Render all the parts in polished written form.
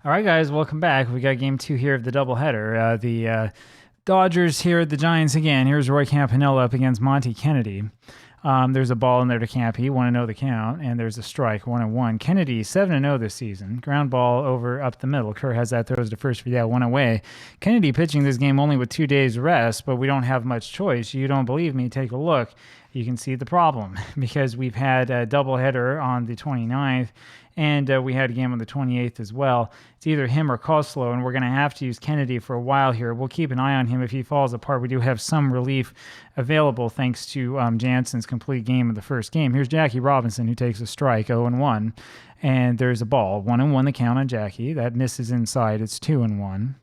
All right, guys, welcome back. We got game two here of the doubleheader. The Dodgers here at the Giants again. Here's Roy Campanella up against Monty Kennedy. There's a ball in there to Campy, 1-0 the count, and there's a strike, 1-1. Kennedy, 7-0 this season. Ground ball over up the middle. Kerr has that, throws to first for that, one away. Kennedy pitching this game only with 2 days rest, but we don't have much choice. You don't believe me? Take a look. You can see the problem because we've had a doubleheader on the 29th, and we had a game on the 28th as well. It's either him or Koslow, and we're going to have to use Kennedy for a while here. We'll keep an eye on him. If he falls apart, we do have some relief available thanks to Jansen's complete game of the first game. Here's Jackie Robinson, who takes a strike, 0-1, and there's a ball. 1-1 the count on Jackie. That misses inside. It's 2-1.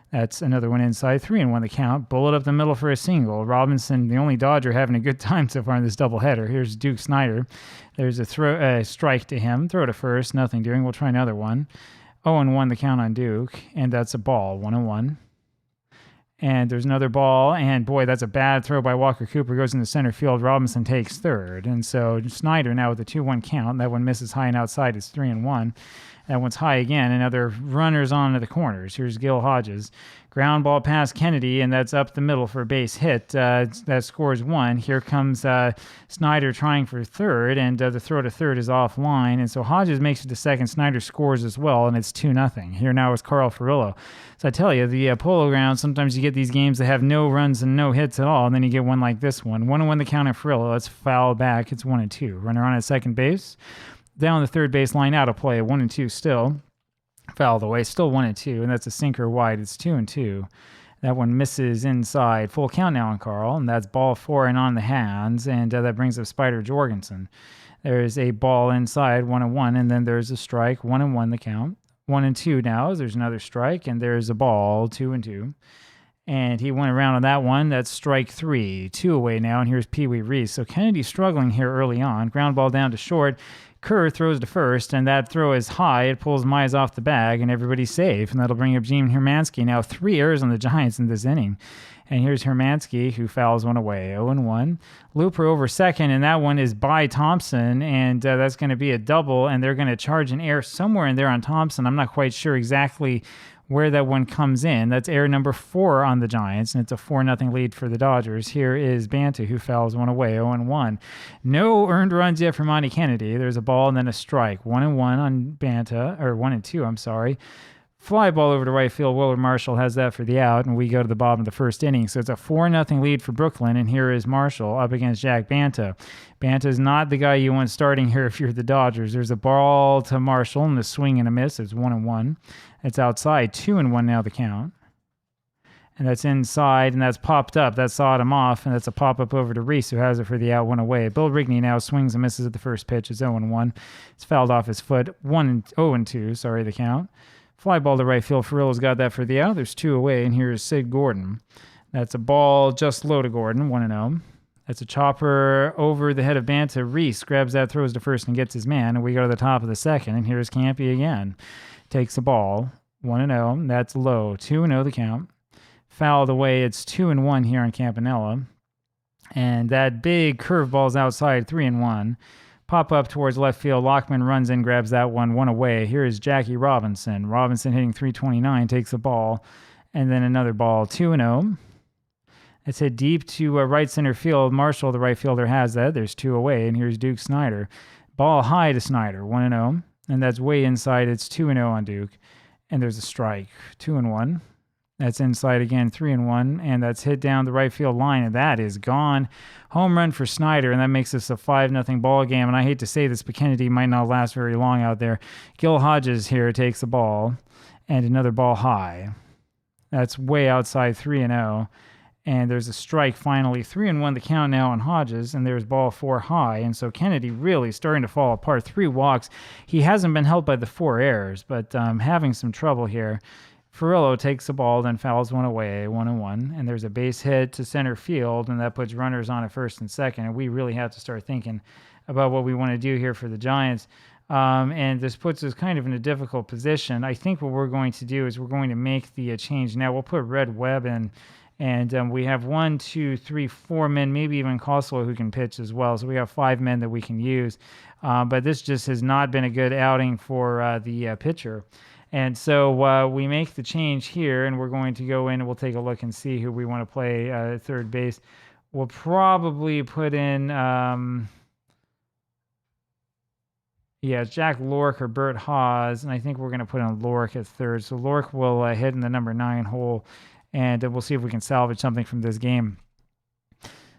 That's another one inside. 3-1 the count. Bullet up the middle for a single. Robinson, the only Dodger, having a good time so far in this doubleheader. Here's Duke Snider. There's a strike to him. Throw to first. Nothing doing. We'll try another one. 0-1 the count on Duke. And that's a ball. 1-1. And there's another ball. And boy, that's a bad throw by Walker Cooper. Goes into center field. Robinson takes third. And so Snider now with a 2-1 count. That one misses high and outside. It's 3-1. That one's high again, and now they're runners on to the corners. Here's Gil Hodges. Ground ball past Kennedy, and that's up the middle for a base hit. That scores one. Here comes Snider trying for third, and the throw to third is offline. And so Hodges makes it to second. Snider scores as well, and it's 2-0. Here now is Carl Furillo. So I tell you, the Polo Grounds, sometimes you get these games that have no runs and no hits at all, and then you get one like this one. 1-1 the count on Furillo. It's foul back. It's 1-2. Runner on at second base. Down the third base line, out of play, 1-2 still. Fouled away, still 1-2, and that's a sinker wide. It's 2-2. That one misses inside. Full count now on Carl, and that's ball 4 and on the hands, and that brings up Spider Jorgensen. There's a ball inside, 1-1, and then there's a strike, 1-1 the count. 1-2 now, there's another strike, and there's a ball, 2-2. And he went around on that one. That's strike 3. 2 away now, and here's Pee Wee Reese. So Kennedy's struggling here early on. Ground ball down to short. Kerr throws to first, and that throw is high. It pulls Mize off the bag, and everybody's safe. And that'll bring up Gene Hermansky. Now 3 errors on the Giants in this inning. And here's Hermansky, who fouls one away, 0-1. Looper over second, and that one is by Thompson, and that's going to be a double, and they're going to charge an error somewhere in there on Thompson. I'm not quite sure exactly where that one comes in. That's error number 4 on the Giants, and it's a 4-0 lead for the Dodgers. Here is Banta, who fouls one away, 0-1. No earned runs yet for Monty Kennedy. There's a ball and then a strike. 1-1 on Banta, or 1-2, I'm sorry. Fly ball over to right field. Willard Marshall has that for the out, and we go to the bottom of the first inning. So it's a 4-0 lead for Brooklyn, and here is Marshall up against Jack Banta. Banta's not the guy you want starting here if you're the Dodgers. There's a ball to Marshall, and the swing and a miss. It's 1-1. It's outside, 2-1 now the count. And that's inside, and that's popped up. That sawed him off, and that's a pop-up over to Reese, who has it for the out, 1 away. Bill Rigney now swings and misses at the first pitch. It's 0-1. It's fouled off his foot. 0-2, sorry, the count. Fly ball to right field. Furillo's got that for the out. There's 2 away, and here's Sid Gordon. That's a ball just low to Gordon, 1-0. That's a chopper over the head of Banta. Reese grabs that, throws to first, and gets his man. And we go to the top of the second, and here's Campy again. Takes the ball, 1-0. That's low, 2-0 the count. Fouled away. It's 2-1 here on Campanella. And that big curveball's outside, 3-1. Pop up towards left field. Lockman runs in, grabs that one away. Here is Jackie Robinson. Robinson hitting 329, takes the ball, and then another ball, 2-0. It's hit deep to right center field. Marshall, the right fielder, has that. There's 2 away, and here's Duke Snider. Ball high to Snider, 1-0, and that's way inside. It's 2-0 on Duke, and there's a strike, 2-1. That's inside again, 3-1, and that's hit down the right field line, and that is gone. Home run for Snider, and that makes this a 5-0 ball game. And I hate to say this, but Kennedy might not last very long out there. Gil Hodges here takes the ball, and another ball high. That's way outside, 3-0, and there's a strike finally. 3-1 the count now on Hodges, and there's ball 4 high. And so Kennedy really starting to fall apart. 3 walks. He hasn't been helped by the 4 errors, but having some trouble here. Furillo takes the ball, then fouls one away, 1-1, and there's a base hit to center field, and that puts runners on at first and second, and we really have to start thinking about what we want to do here for the Giants, and this puts us kind of in a difficult position. I think what we're going to do is we're going to make the change now. We'll put Red Webb in, and we have 1, 2, 3, 4 men, maybe even Koslow who can pitch as well, so we have 5 men that we can use, but this just has not been a good outing for the pitcher. And so we make the change here, and we're going to go in and we'll take a look and see who we want to play third base. We'll probably put in, Jack Lork or Bert Haas, and I think we're going to put in Lork at third. So Lork will hit in the number 9 hole, and we'll see if we can salvage something from this game.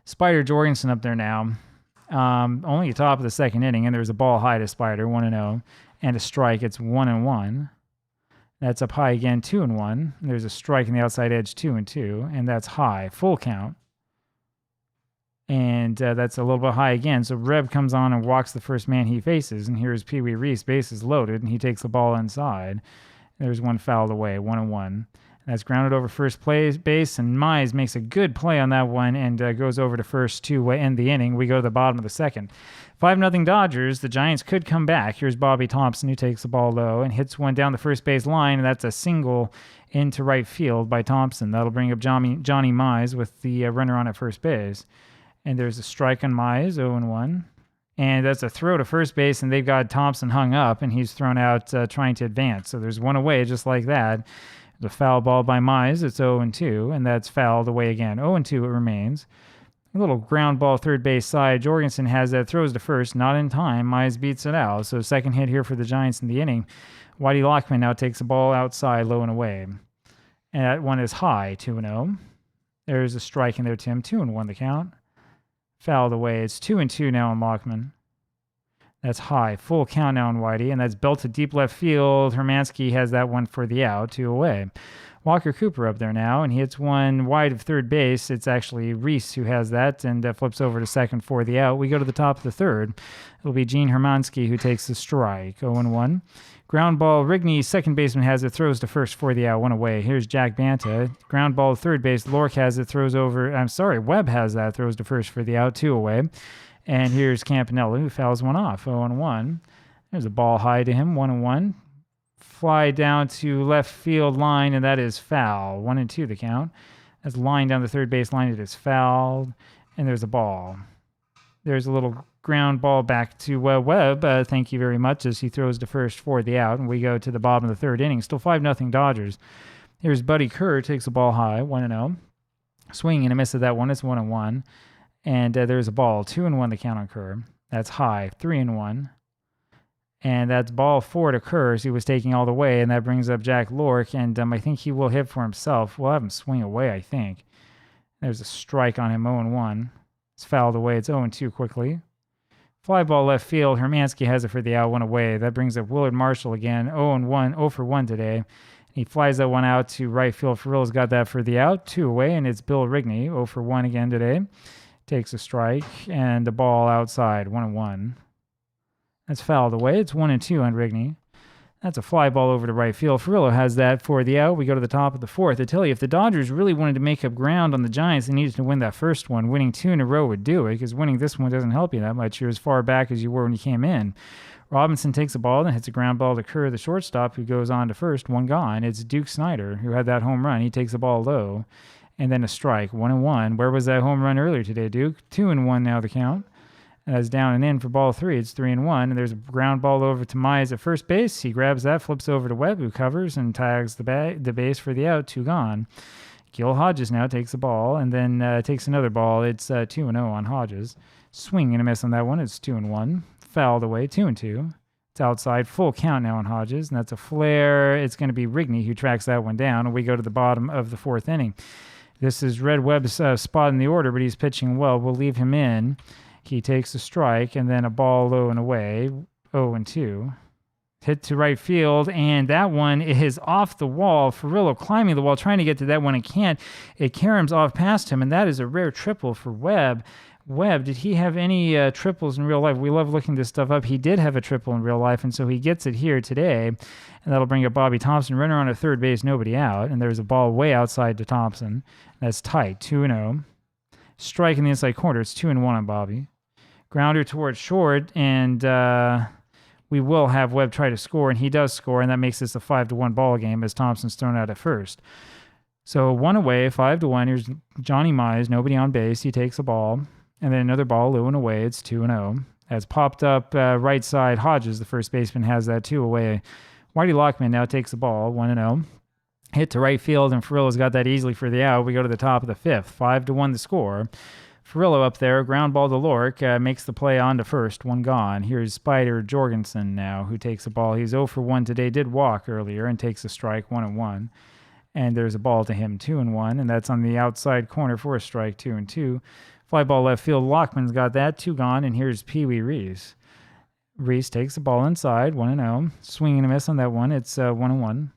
Spider Jorgensen up there now. Only top of the second inning, and there's a ball high to Spider, 1-0, and a strike. It's 1-1. That's up high again, 2-1. There's a strike in the outside edge, 2-2, and that's high, full count. And that's a little bit high again. So Reb comes on and walks the first man he faces, and here's Pee Wee Reese, bases loaded, and he takes the ball inside. There's one fouled away, 1-1. That's grounded over first base, and Mize makes a good play on that one and goes over to first to end the inning. We go to the bottom of the second. 5-0 Dodgers. The Giants could come back. Here's Bobby Thompson, who takes the ball low and hits one down the first base line, and that's a single into right field by Thompson. That'll bring up Johnny Mize with the runner on at first base. And there's a strike on Mize, 0-1. And that's a throw to first base, and they've got Thompson hung up, and he's thrown out trying to advance. So there's one away just like that. The foul ball by Mize, it's 0-2, and that's fouled away again. 0-2 it remains. A little ground ball third base side. Jorgensen has that, throws to first, not in time. Mize beats it out. So second hit here for the Giants in the inning. Whitey Lockman now takes the ball outside, low and away. And that one is high, 2-0. There's a strike in there, Tim. 2-1 the count. Fouled away. It's 2-2 now on Lockman. That's high. Full count now on Whitey, and that's belted deep left field. Hermansky has that one for the out, 2 away. Walker Cooper up there now, and he hits one wide of third base. It's actually Reese who has that and flips over to second for the out. We go to the top of the third. It'll be Gene Hermansky who takes the strike, 0-1. Ground ball, Rigney, second baseman has it, throws to first for the out, 1 away. Here's Jack Banta. Ground ball, third base, Lork has it, Webb has that, throws to first for the out, 2 away. And here's Campanella, who fouls one off, 0-1. There's a ball high to him, 1-1. Fly down to left field line, and that is foul. 1-2 the count. That's line down the third base line. It is fouled, and there's a ball. There's a little ground ball back to Webb. Thank you very much, as he throws to first for the out, and we go to the bottom of the third inning. Still 5-0 Dodgers. Here's Buddy Kerr, takes the ball high, 1-0. Swing and a miss of that one. It's 1-1. And there's a ball, 2-1 the count on Kerr. That's high, 3-1. And that's ball 4 to Kerr as he was taking all the way, and that brings up Jack Lork, and I think he will hit for himself. We'll have him swing away, I think. There's a strike on him, 0-1. It's fouled away. It's 0-2 quickly. Fly ball left field. Hermansky has it for the out, 1 away. That brings up Willard Marshall again, 0-1, 0 for 1 today. He flies that one out to right field. Ferrillo's got that for the out, 2 away, and it's Bill Rigney, 0 for 1 again today. Takes a strike, and the ball outside, 1-1. That's fouled away. It's 1-2 on Rigney. That's a fly ball over to right field. Ferrillo has that for the out. We go to the top of the fourth. I tell you, if the Dodgers really wanted to make up ground on the Giants, they needed to win that first one. Winning 2 in a row would do it, because winning this one doesn't help you that much. You're as far back as you were when you came in. Robinson takes the ball and hits a ground ball to Kerr, the shortstop, who goes on to first. 1 gone. It's Duke Snyder, who had that home run. He takes the ball low. And then a strike, 1-1. Where was that home run earlier today, Duke? 2-1 now the count. And that's down and in for ball 3. It's 3-1. And there's a ground ball over to Mize at first base. He grabs that, flips over to Webb, who covers and tags the base for the out. 2 gone. Gil Hodges now takes the ball and then takes another ball. It's 2-0 on Hodges. Swing and a miss on that one. It's 2-1. Fouled away, 2-2. It's outside. Full count now on Hodges. And that's a flare. It's going to be Rigney who tracks that one down. And we go to the bottom of the fourth inning. This is Red Webb's spot in the order, but he's pitching well. We'll leave him in. He takes a strike, and then a ball low and away, 0-2. Hit to right field, and that one is off the wall. Ferrillo climbing the wall, trying to get to that one. It can't. It caroms off past him, and that is a rare triple for Webb. Webb, did he have any triples in real life? We love looking this stuff up. He did have a triple in real life, and so he gets it here today. And that'll bring up Bobby Thompson. Runner on a third base, nobody out. And there's a ball way outside to Thompson. That's tight, 2-0. Strike in the inside corner. It's 2-1 on Bobby. Grounder towards short, and we will have Webb try to score, and he does score, and that makes this a 5-1 ball game as Thompson's thrown out at first. So 1 away, 5-1. Here's Johnny Mize, nobody on base. He takes the ball. And then another ball, low and away. It's 2-0. As popped up right side, Hodges, the first baseman, has that 2 away. Whitey Lockman now takes the ball, 1-0. Hit to right field, and Furillo's got that easily for the out. We go to the top of the fifth, 5-1 the score. Furillo up there, ground ball to Lork, makes the play on to first, one gone. Here's Spider Jorgensen now, who takes the ball. He's 0 for 1 today, did walk earlier, and takes a strike, 1-1. And there's a ball to him, 2-1, and that's on the outside corner for a strike, 2-2. Fly ball left field, Lockman's got that, 2 gone, and here's Pee Wee Reese. Reese takes the ball inside, 1-0. Swing and a miss on that one, it's 1-1.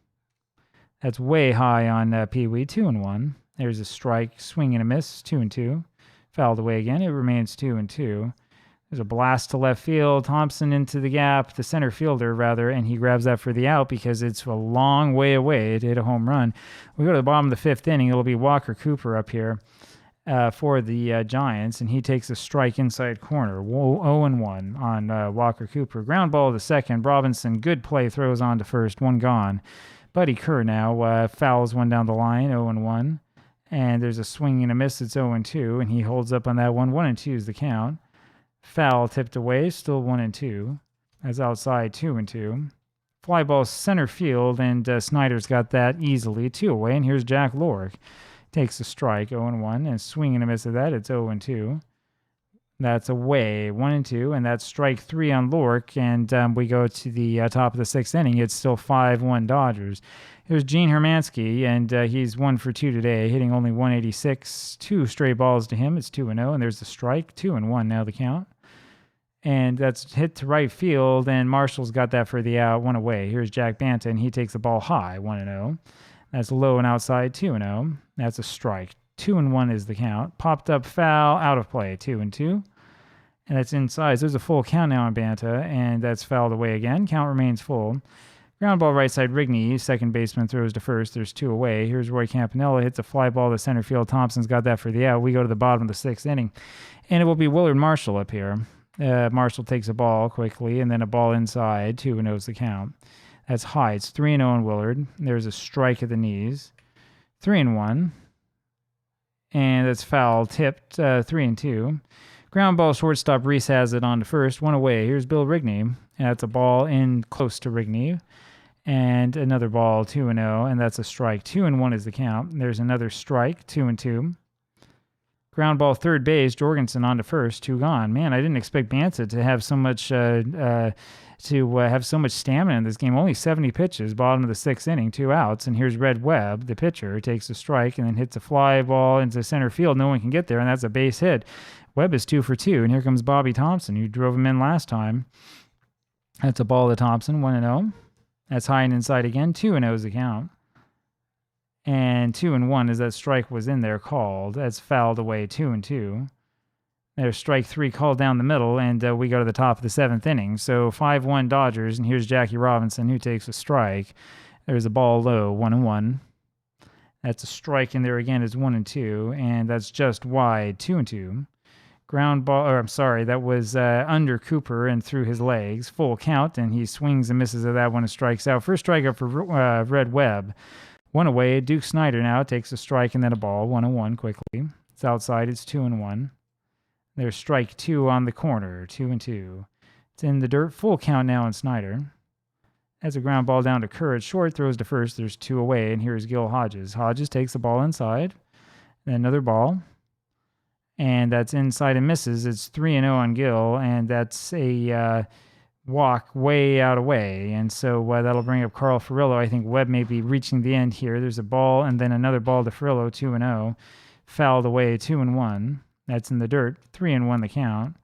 That's way high on Pee Wee, 2-1. There's a strike, swing and a miss, 2-2. Fouled away again. It remains 2-2. There's a blast to left field. Thompson into the gap, the center fielder rather, and he grabs that for the out because it's a long way away to hit a home run. We go to the bottom of the fifth inning. It'll be Walker Cooper up here for the Giants, and he takes a strike inside corner. 0-1 on Walker Cooper. Ground ball to second. Robinson, good play, throws on to first. One gone. Buddy Kerr now fouls one down the line, 0-1. And there's a swing and a miss. It's 0-2, and he holds up on that one. 1-2 is the count. Foul tipped away, still 1-2. That's outside, 2-2. Fly ball center field, and Snyder's got that easily, 2 away. And here's Jack Lork. Takes a strike, 0-1, and swing and a miss of that. It's 0-2. That's away, 1-2, and that's strike 3 on Lork. And we go to the top of the sixth inning. It's still 5-1 Dodgers. Here's Gene Hermansky, and he's 1 for 2 today, hitting only 186. 2 stray balls to him. It's 2-0, and there's the strike, 2-1 now the count. And that's hit to right field, and Marshall's got that for the out, 1 away. Here's Jack Banta, and he takes the ball high, 1-0. That's low and outside, 2-0. That's a strike. 2-1 is the count. Popped up foul, out of play, 2-2. And that's inside. There's a full count now on Banta, and that's fouled away again. Count remains full. Ground ball right side, Rigney. Second baseman throws to first. There's 2 away. Here's Roy Campanella. Hits a fly ball to center field. Thompson's got that for the out. We go to the bottom of the sixth inning. And it will be Willard Marshall up here. Marshall takes a ball quickly, and then a ball inside. 2-0 is the count. That's high. It's 3-0 on Willard. There's a strike at the knees. 3-1. And that's foul tipped, 3-2. Ground ball shortstop, Reese has it on to first. 1 away. Here's Bill Rigney. And that's a ball in close to Rigney. And another ball, 2-0. And that's a strike. 2-1 is the count. There's another strike, 2-2. Ground ball third base, Jorgensen on to first. 2 gone. Man, I didn't expect Banta to have so much have so much stamina in this game. Only 70 pitches, bottom of the sixth inning, 2 outs. And here's Red Webb, the pitcher, takes a strike and then hits a fly ball into center field. No one can get there, and that's a base hit. Webb is 2 for 2, and here comes Bobby Thompson, who drove him in last time. That's a ball to Thompson, 1-0. That's high and inside again, 2-0 is the count. And 2-1 as that strike was in there called. That's fouled away, 2-2. There's strike 3 called down the middle, and we go to the top of the seventh inning. So 5-1 Dodgers, and here's Jackie Robinson, who takes a strike. There's a ball low, 1-1. That's a strike in there again, is 1-2, and that's just wide, 2-2. Ground ball, or I'm sorry, that was under Cooper and through his legs. Full count, and he swings and misses at that one and strikes out. First strikeout for Red Webb. 1 away. Duke Snyder now takes a strike and then a ball. 1-1 quickly. It's outside. It's 2-1. There's strike 2 on the corner. 2-2. It's in the dirt. Full count now on Snyder. That's a ground ball down to Kerr at short. Throws to first. There's 2 away. And here's Gil Hodges. Hodges takes the ball inside. Then another ball. And that's inside and misses. It's 3-0 on Gil. And that's a walk way out of way. And so that'll bring up Carl Furillo. I think Webb may be reaching the end here. There's a ball and then another ball to Furillo, 2-0. Fouled away, 2-1. That's in the dirt, 3-1 the count.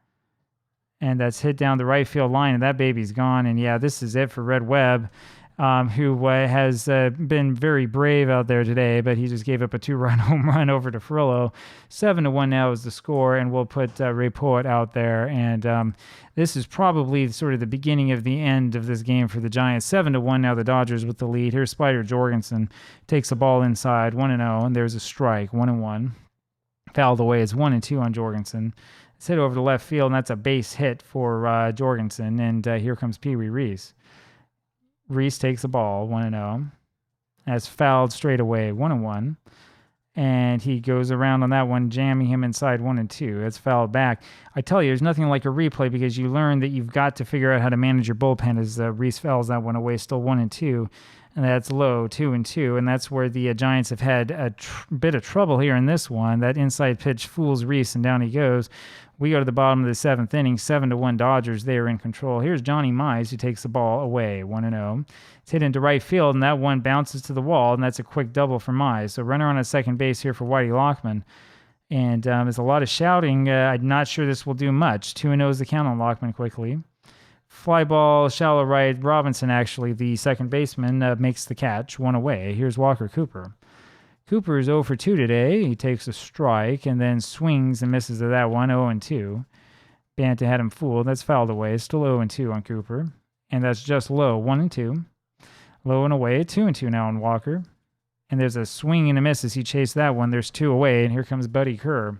And that's hit down the right field line, and that baby's gone. And yeah, this is it for Red Webb, who has been very brave out there today, but he just gave up a 2-run home run over to Furillo. 7-1 now is the score, and we'll put Ray Poet out there. And this is probably sort of the beginning of the end of this game for the Giants. 7-1 now, the Dodgers with the lead. Here's Spider Jorgensen, takes the ball inside, 1-0, and there's a strike, 1-1. Fouled away, it's 1-2 on Jorgensen. It's hit over to left field, and that's a base hit for Jorgensen. And here comes Pee Wee Reese. Reese takes the ball, 1-0. That's fouled straight away, 1-1. And he goes around on that one, jamming him inside 1 and 2. That's fouled back. I tell you, there's nothing like a replay because you learn that you've got to figure out how to manage your bullpen as Reese fouls that one away, still 1 and 2. And that's low, 2 and 2. And that's where the Giants have had a bit of trouble here in this one. That inside pitch fools Reese, and down he goes. We go to the bottom of the 7th inning, 7-1 Dodgers. They are in control. Here's Johnny Mize, who takes the ball away, 1-0. It's hit into right field, and that one bounces to the wall, and that's a quick double for Mize. So runner on at second base here for Whitey Lockman. And there's a lot of shouting. I'm not sure this will do much. 2-0 is the count on Lockman quickly. Fly ball, shallow right. Robinson, actually, the second baseman, makes the catch, 1 away. Here's Walker Cooper. Cooper is 0 for 2 today. He takes a strike and then swings and misses to that one, 0 and 2. Banta had him fooled. That's fouled away. Still 0 and 2 on Cooper. And that's just low, 1 and 2. Low and away, 2 and 2 now on Walker. And there's a swing and a miss as he chased that one. There's 2 away, and here comes Buddy Kerr.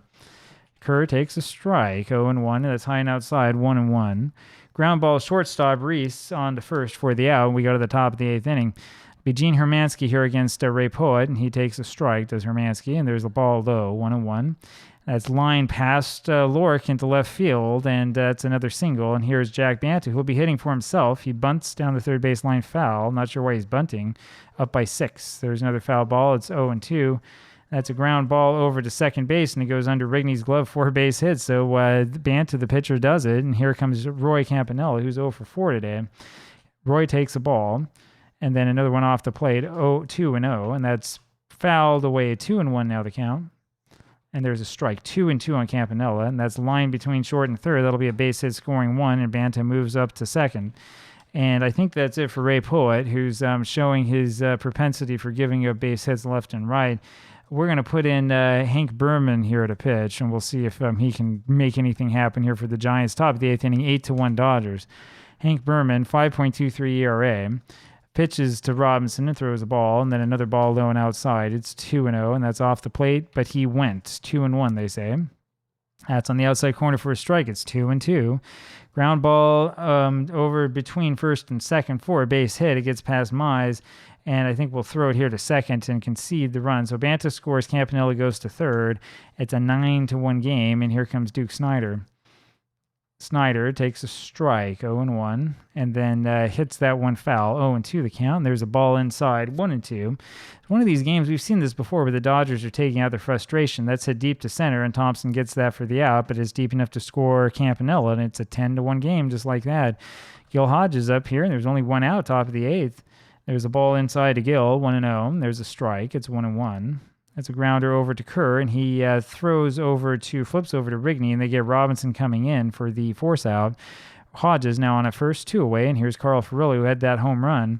Kerr takes a strike, 0 and 1. That's high and outside, 1 and 1. Ground ball, shortstop, Reese on to first for the out. We go to the top of the 8th inning. Be Gene Hermansky here against Ray Poet, and he takes a strike, does Hermansky, and there's a ball low, 1 and 1. That's line past Lork into left field, and that's another single. And here's Jack Banta, who'll be hitting for himself. He bunts down the third base line foul. Not sure why he's bunting. Up by 6. There's another foul ball. It's 0 and 2. That's a ground ball over to second base, and it goes under Rigney's glove, 4-base hit. So Banta, the pitcher, does it. And here comes Roy Campanella, who's 0 for 4 today. Roy takes a ball, and then another one off the plate, 2 and 0, and that's fouled away, 2 and 1 now the count. And there's a strike, 2 and 2 on Campanella, and that's line between short and third. That'll be a base hit scoring 1, and Banta moves up to second. And I think that's it for Ray Poet, who's showing his propensity for giving up base hits left and right. We're going to put in Hank Berman here at a pitch, and we'll see if he can make anything happen here for the Giants. Top of the 8th inning, 8-1 Dodgers. Hank Berman, 5.23 ERA. Pitches to Robinson and throws a ball, and then another ball low and outside. It's 2 and 0, and that's off the plate, but he went 2 and 1, they say. That's on the outside corner for a strike. It's 2 and 2. Ground ball over between first and second for a base hit. It gets past Mize, and I think we'll throw it here to second and concede the run. So Banta scores, Campanella goes to third. It's a 9-1 game, and here comes Duke Snider. Snider takes a strike, 0 and 1, and then hits that one foul, 0 and 2 the count. And there's a ball inside, 1 and 2. One of these games, we've seen this before, where the Dodgers are taking out their frustration. That's hit deep to center, and Thompson gets that for the out, but it's deep enough to score Campanella, and it's a 10-1 game just like that. Gil Hodges up here, and there's only one out, top of the 8th. There's a ball inside to Gil, 1 and 0. There's a strike, it's 1 and 1. That's a grounder over to Kerr, and he flips over to Rigney, and they get Robinson coming in for the force out. Hodges now on a first, 2 away, and here's Carl Furillo, who had that home run.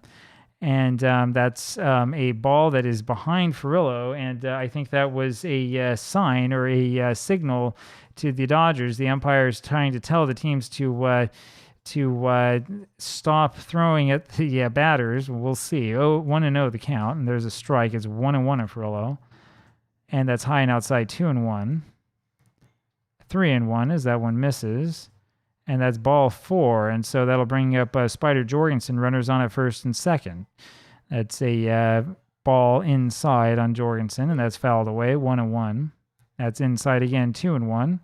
And that's a ball that is behind Furillo, and I think that was a sign or a signal to the Dodgers. The umpire is trying to tell the teams to stop throwing at the batters. We'll see. 1 and 0 the count, and there's a strike. It's 1 and 1 on Furillo. And that's high and outside, 2 and 1. 3 and 1 as that one misses. And that's ball 4. And so that'll bring up Spider Jorgensen, runners on at first and second. That's a ball inside on Jorgensen, and that's fouled away, 1 and 1. That's inside again, 2 and 1.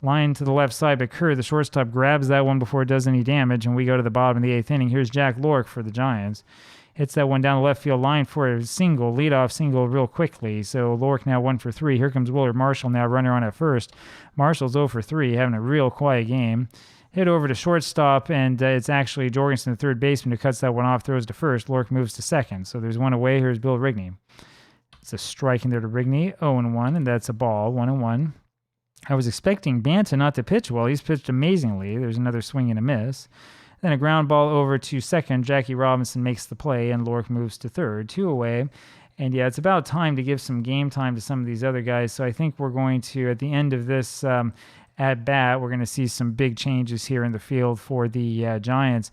Line to the left side, but Kerr, the shortstop, grabs that one before it does any damage, and we go to the bottom of the 8th inning. Here's Jack Lork for the Giants. Hits that one down the left field line for a single, leadoff single real quickly. So Lork now 1 for 3. Here comes Willard Marshall now, runner on at first. Marshall's 0 for 3, having a real quiet game. Hit over to shortstop, and it's actually Jorgensen, the third baseman, who cuts that one off, throws to first. Lork moves to second. So there's one away. Here's Bill Rigney. It's a strike in there to Rigney, 0 and 1, and that's a ball, 1 and 1. I was expecting Banta not to pitch well. He's pitched amazingly. There's another swing and a miss. Then a ground ball over to second. Jackie Robinson makes the play, and Lork moves to third. 2 away. And yeah, it's about time to give some game time to some of these other guys. So I think we're going to, at the end of this at-bat, we're going to see some big changes here in the field for the Giants.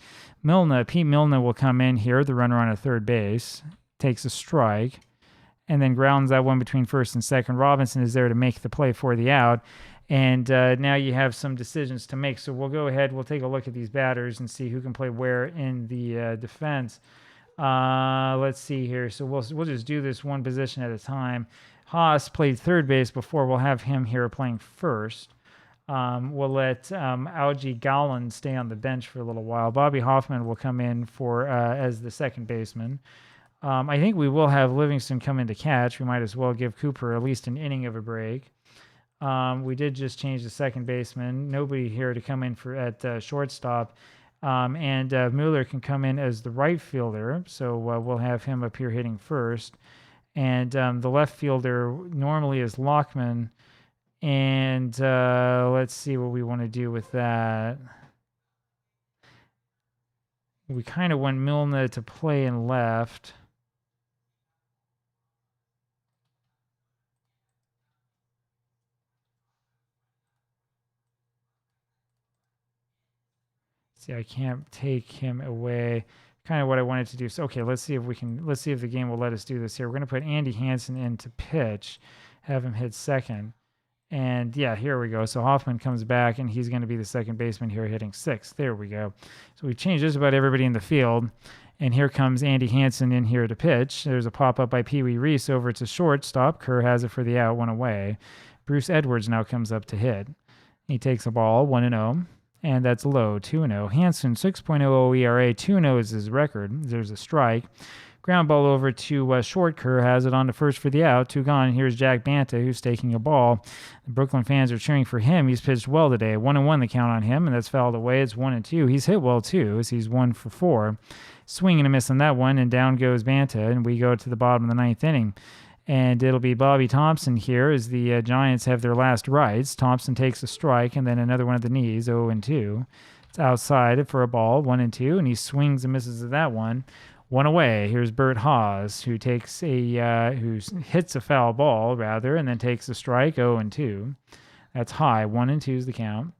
Pete Milne will come in here, the runner on at third base. Takes a strike, and then grounds that one between first and second. Robinson is there to make the play for the out. And now you have some decisions to make. So we'll go ahead. We'll take a look at these batters and see who can play where in the defense. Let's see here. So we'll just do this one position at a time. Haas played third base before. We'll have him here playing first. We'll let Algie Gowland stay on the bench for a little while. Bobby Hoffman will come in for as the second baseman. I think we will have Livingston come in to catch. We might as well give Cooper at least an inning of a break. We did just change the second baseman. Nobody here to come in for at shortstop. And Mueller can come in as the right fielder. So we'll have him up here hitting first. And the left fielder normally is Lockman. And let's see what we want to do with that. We kind of want Milne to play in left. See, I can't take him away. Kind of what I wanted to do. So, okay, let's see if the game will let us do this here. We're going to put Andy Hansen in to pitch, have him hit second. And yeah, here we go. So Hoffman comes back, and he's going to be the second baseman here hitting sixth. There we go. So we've changed just about everybody in the field. And here comes Andy Hansen in here to pitch. There's a pop-up by Pee Wee Reese over to shortstop. Kerr has it for the out, one away. Bruce Edwards now comes up to hit. He takes a ball, 1-0. And that's low, 2-0. Hansen, 6.00 ERA, 2-0 is his record. There's a strike. Ground ball over to short. Kerr has it on to first for the out. 2 gone. Here's Jack Banta, who's taking a ball. The Brooklyn fans are cheering for him. He's pitched well today. 1-1 the count on him, and that's fouled away. It's 1-2. He's hit well, too, as he's 1 for 4. Swing and a miss on that one, and down goes Banta, and we go to the bottom of the ninth inning. And it'll be Bobby Thompson here as the Giants have their last rights. Thompson takes a strike and then another one at the knees, 0-2. It's outside for a ball, 1-2, and he swings and misses at that one. One away. Here's Bert Haas, who takes who hits a foul ball rather, and then takes a strike, 0-2. That's high. 1-2 is the count,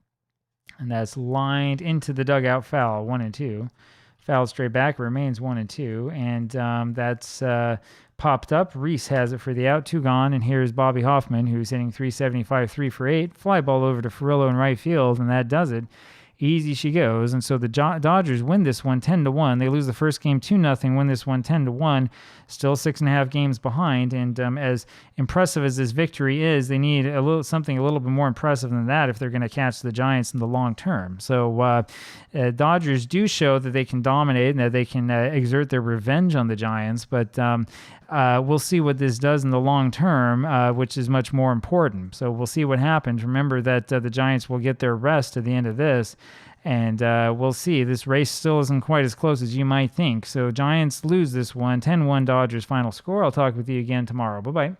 and that's lined into the dugout foul, 1-2. Fouled straight back, remains 1-2, and that's popped up. Reese has it for the out, 2 gone, and here's Bobby Hoffman, who's hitting .375, 3 for 8. Fly ball over to Ferrillo in right field, and that does it. Easy she goes, and so the Dodgers win this one 10-1. They lose the first game 2-0, win this one 10-1. Still 6.5 games behind, and as impressive as this victory is, they need something a little bit more impressive than that if they're going to catch the Giants in the long term. So Dodgers do show that they can dominate and that they can exert their revenge on the Giants, but we'll see what this does in the long term, which is much more important. So we'll see what happens. Remember that the Giants will get their rest at the end of this, and we'll see. This race still isn't quite as close as you might think. So Giants lose this one, 10-1 Dodgers final score. I'll talk with you again tomorrow. Bye-bye.